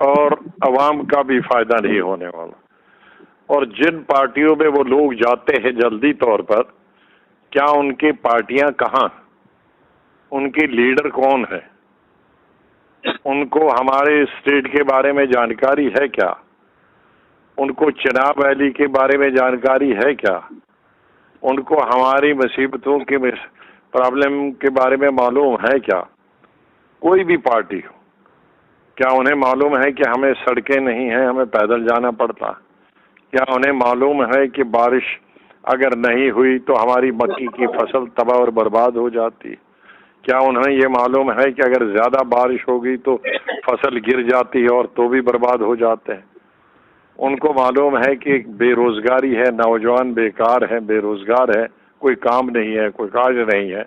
اور عوام کا بھی فائدہ نہیں ہونے والا. اور جن پارٹیوں میں وہ لوگ جاتے ہیں جلدی طور پر، کیا ان کی پارٹیاں کہاں، ان کے لیڈر کون ہے، ان کو ہمارے اسٹیٹ کے بارے میں جانکاری ہے کیا، ان کو چناب ویلی کے بارے میں جانکاری ہے کیا، ان کو ہماری مصیبتوں کے پرابلم کے بارے میں معلوم ہے کیا؟ کوئی بھی پارٹی ہو، کیا انہیں معلوم ہے کہ ہمیں سڑکیں نہیں ہیں، ہمیں پیدل جانا پڑتا؟ کیا انہیں معلوم ہے کہ بارش اگر نہیں ہوئی تو ہماری مکئی کی فصل تباہ اور برباد ہو جاتی؟ کیا انہیں یہ معلوم ہے کہ اگر زیادہ بارش ہوگی تو فصل گر جاتی ہے اور تو بھی برباد ہو جاتے ہیں؟ ان کو معلوم ہے کہ بے روزگاری ہے، نوجوان بیکار ہیں، بے روزگار ہے، کوئی کام نہیں ہے، کوئی کاج نہیں ہے.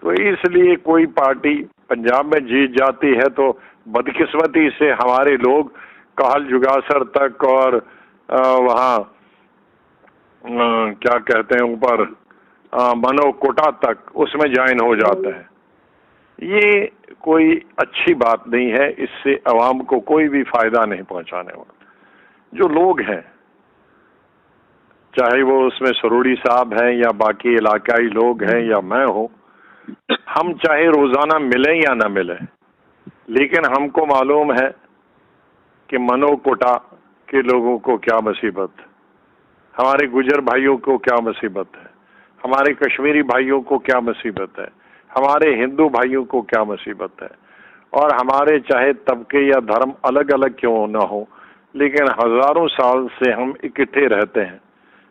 تو اس لیے کوئی پارٹی پنجاب میں جیت جاتی ہے تو بدقسمتی سے ہمارے لوگ کہل جگاسر تک اور وہاں کیا کہتے ہیں اوپر منو کوٹا تک اس میں جوائن ہو جاتے ہیں. یہ کوئی اچھی بات نہیں ہے، اس سے عوام کو کوئی بھی فائدہ نہیں پہنچانے والا. جو لوگ ہیں، چاہے وہ اس میں سروڑی صاحب ہیں یا باقی علاقائی لوگ ہیں یا میں ہوں، ہم چاہے روزانہ ملیں یا نہ ملیں، لیکن ہم کو معلوم ہے کہ منو کوٹا کے لوگوں کو کیا مصیبت، ہمارے گجر بھائیوں کو کیا مصیبت ہے، ہمارے کشمیری بھائیوں کو کیا مصیبت ہے، ہمارے ہندو بھائیوں کو کیا مصیبت ہے. اور ہمارے چاہے طبقے یا دھرم الگ الگ کیوں نہ ہو، لیکن ہزاروں سال سے ہم اکٹھے رہتے ہیں.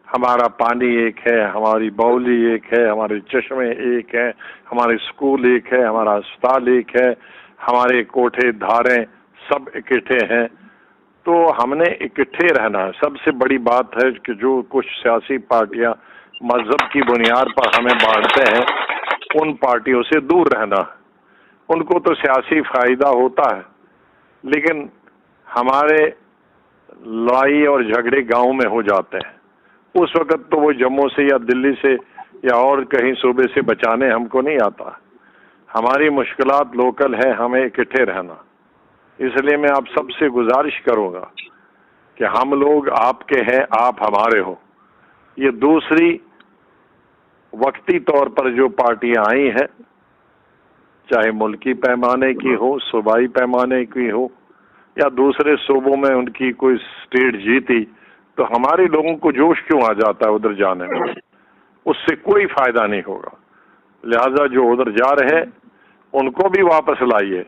ہمارا پانی ایک ہے، ہماری بولی ایک ہے، ہمارے چشمے ایک ہیں، ہمارے اسکول ایک ہے، ہمارا اسپتال ایک ہے، ہمارے کوٹھے دھاریں سب اکٹھے ہیں. تو ہم نے اکٹھے رہنا ہے. سب سے بڑی بات ہے کہ جو کچھ سیاسی پارٹیاں مذہب کی بنیاد پر ہمیں بانٹتے ہیں، ان پارٹیوں سے دور رہنا. ان کو تو سیاسی فائدہ ہوتا ہے، لیکن ہمارے لڑائی اور جھگڑے گاؤں میں ہو جاتے ہیں. اس وقت تو وہ جموں سے یا دلی سے یا اور کہیں صوبے سے بچانے ہم کو نہیں آتا. ہماری مشکلات لوکل ہیں، ہمیں اکٹھے رہنا. اس لیے میں آپ سب سے گزارش کروں گا کہ ہم لوگ آپ کے ہیں، آپ ہمارے ہو. یہ دوسری وقتی طور پر جو پارٹیاں آئی ہیں، چاہے ملکی پیمانے کی ہو، صوبائی پیمانے کی ہو، یا دوسرے صوبوں میں ان کی کوئی اسٹیٹ جیتی، تو ہمارے لوگوں کو جوش کیوں آ جاتا ہے ادھر جانے میں؟ اس سے کوئی فائدہ نہیں ہوگا. لہذا جو ادھر جا رہے ان کو بھی واپس لائیے،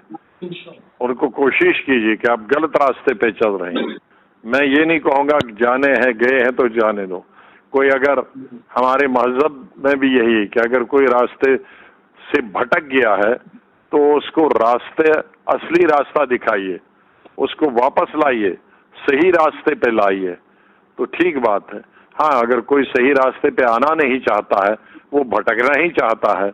ان کو کوشش کیجیے کہ آپ غلط راستے پہ چل رہے ہیں. میں یہ نہیں کہوں گا کہ جانے ہیں، گئے ہیں تو جانے دو. کوئی اگر ہمارے مہذب میں بھی یہی ہے کہ اگر کوئی راستے سے بھٹک گیا ہے تو اس کو اصلی راستہ دکھائیے، اس کو واپس لائیے، صحیح راستے پہ لائیے تو ٹھیک بات ہے. ہاں، اگر کوئی صحیح راستے پہ آنا نہیں چاہتا ہے، وہ بھٹکنا ہی چاہتا ہے،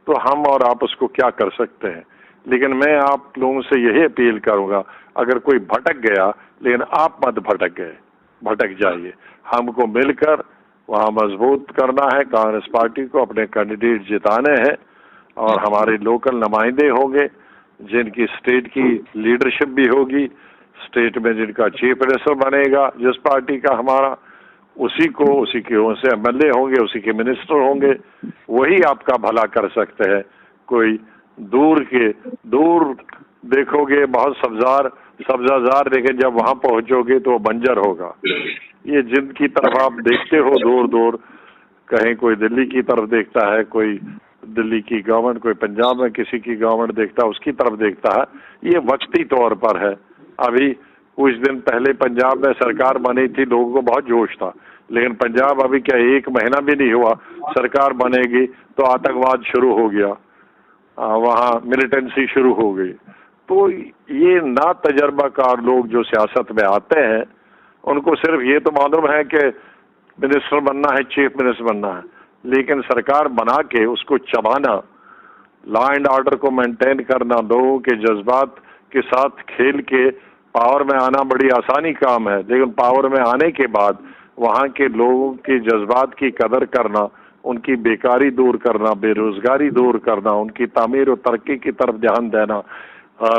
تو ہم اور آپ اس کو کیا کر سکتے ہیں. لیکن میں آپ لوگوں سے یہی اپیل کروں گا، اگر کوئی بھٹک گیا، لیکن آپ مت بھٹک جائیے. ہم کو مل کر وہاں مضبوط کرنا ہے. کانگریس پارٹی کو اپنے کینڈیڈیٹ جتانے ہیں اور ہمارے لوکل نمائندے ہوں گے جن کی اسٹیٹ کی لیڈرشپ بھی ہوگی. اسٹیٹ میں جن کا چیف منسٹر بنے گا جس پارٹی کا ہمارا، اسی کے سے ایم ایل اے ہوں گے، اسی کے منسٹر ہوں گے. وہی آپ کا بھلا کر سکتے ہیں. کوئی دور دیکھو گے بہت سبزہ زار دیکھیں، جب وہاں پہنچو گے تو وہ بنجر ہوگا. یہ جن کی طرف آپ دیکھتے ہو دور کہیں کوئی دلی کی طرف دیکھتا ہے، کوئی دلی کی گورنمنٹ، کوئی پنجاب میں کسی کی گورنمنٹ دیکھتا ہے، اس کی طرف دیکھتا ہے. یہ وقتی طور پر ہے. ابھی کچھ دن پہلے پنجاب میں سرکار بنی تھی، لوگوں کو بہت جوش تھا، لیکن پنجاب ابھی کیا 1 مہینہ بھی نہیں ہوا سرکار بنے گی تو آتنکواد شروع ہو گیا، وہاں ملیٹنسی شروع ہو گئی. تو یہ نا تجربہ کار لوگ جو سیاست میں آتے ہیں، ان کو صرف یہ تو معلوم ہے کہ منسٹر بننا ہے، چیف منسٹر بننا ہے، لیکن سرکار بنا کے اس کو چبانا، لا اینڈ آرڈر کو مینٹین کرنا، لوگوں کے جذبات کے ساتھ کھیل کے پاور میں آنا بڑی آسانی کام ہے. لیکن پاور میں آنے کے بعد وہاں کے لوگوں کے جذبات کی قدر کرنا، ان کی بیکاری دور کرنا، بے روزگاری دور کرنا، ان کی تعمیر و ترقی کی طرف دھیان دینا،